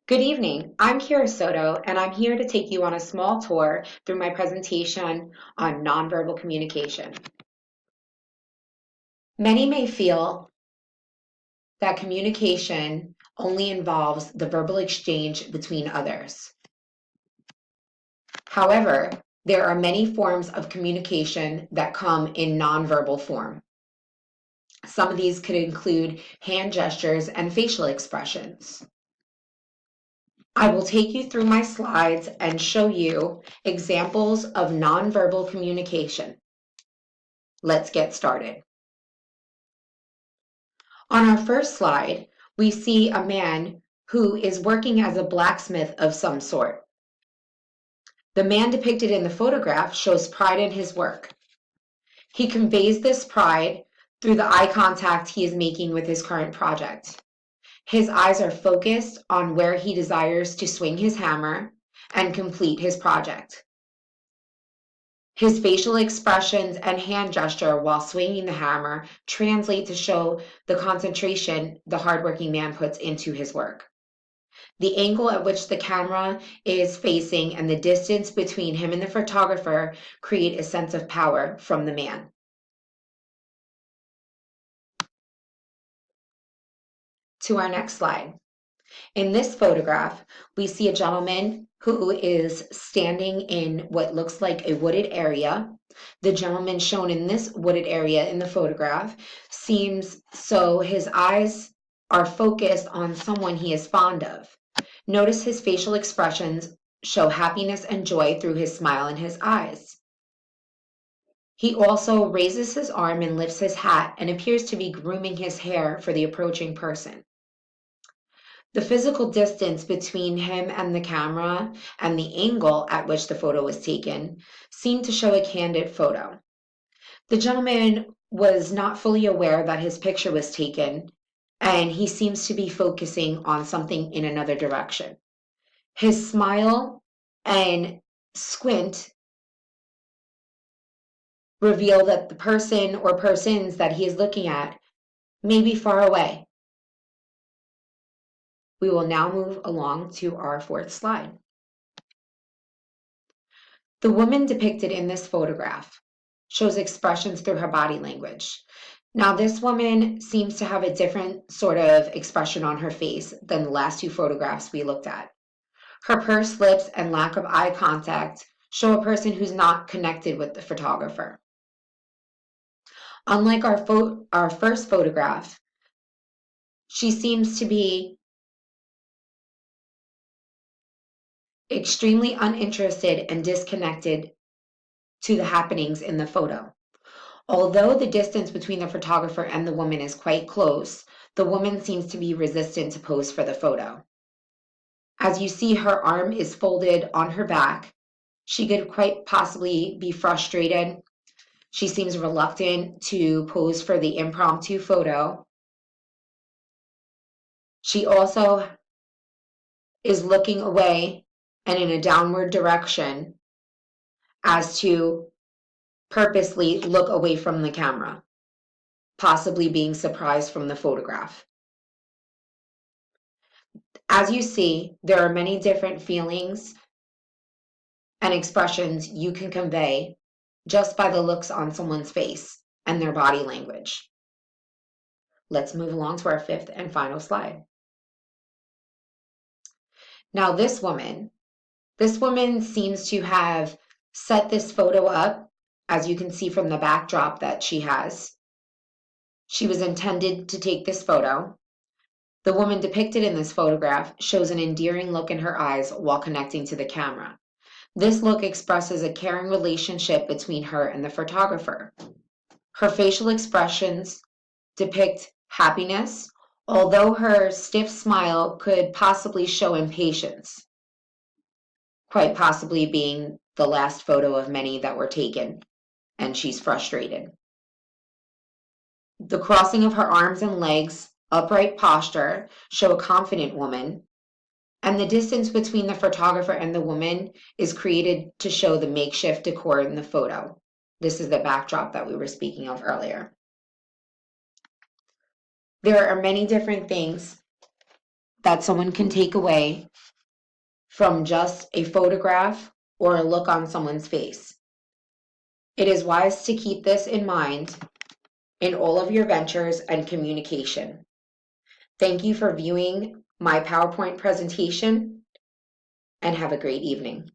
Good evening. I'm Kira Soto, and I'm here to take you on a small tour through my presentation on nonverbal communication. Many may feel that communication only involves the verbal exchange between others. However, there are many forms of communication that come in nonverbal form. Some of these could include hand gestures and facial expressions. I will take you through my slides and show you examples of nonverbal communication. Let's get started. On our first slide, we see a man who is working as a blacksmith of some sort. The man depicted in the photograph shows pride in his work. He conveys this pride through the eye contact he is making with his current project. His eyes are focused on where he desires to swing his hammer and complete his project. His facial expressions and hand gesture while swinging the hammer translate to show the concentration the hardworking man puts into his work. The angle at which the camera is facing and the distance between him and the photographer create a sense of power from the man. To our next slide. In this photograph, we see a gentleman who is standing in what looks like a wooded area. The gentleman shown in this wooded area in the photograph seems so his eyes are focused on someone he is fond of. Notice his facial expressions show happiness and joy through his smile in his eyes. He also raises his arm and lifts his hat and appears to be grooming his hair for the approaching person. The physical distance between him and the camera and the angle at which the photo was taken seemed to show a candid photo. The gentleman was not fully aware that his picture was taken, and he seems to be focusing on something in another direction. His smile and squint reveal that the person or persons that he is looking at may be far away. We will now move along to our fourth slide. The woman depicted in this photograph shows expressions through her body language. Now, this woman seems to have a different sort of expression on her face than the last two photographs we looked at. Her pursed lips and lack of eye contact show a person who's not connected with the photographer. Unlike our first photograph, she seems to be extremely uninterested and disconnected to the happenings in the photo. Although the distance between the photographer and the woman is quite close, the woman seems to be resistant to pose for the photo. As you see, her arm is folded on her back. She could quite possibly be frustrated. She seems reluctant to pose for the impromptu photo. She also is looking away and in a downward direction as to purposely look away from the camera, possibly being surprised from the photograph. As you see, there are many different feelings and expressions you can convey just by the looks on someone's face and their body language. Let's move along to our fifth and final slide. Now, this woman seems to have set this photo up, as you can see from the backdrop that she has. She was intended to take this photo. The woman depicted in this photograph shows an endearing look in her eyes while connecting to the camera. This look expresses a caring relationship between her and the photographer. Her facial expressions depict happiness, although her stiff smile could possibly show impatience, quite possibly being the last photo of many that were taken, and she's frustrated. The crossing of her arms and legs, upright posture, show a confident woman, and the distance between the photographer and the woman is created to show the makeshift decor in the photo. This is the backdrop that we were speaking of earlier. There are many different things that someone can take away from just a photograph or a look on someone's face. It is wise to keep this in mind in all of your ventures and communication. Thank you for viewing my PowerPoint presentation and have a great evening.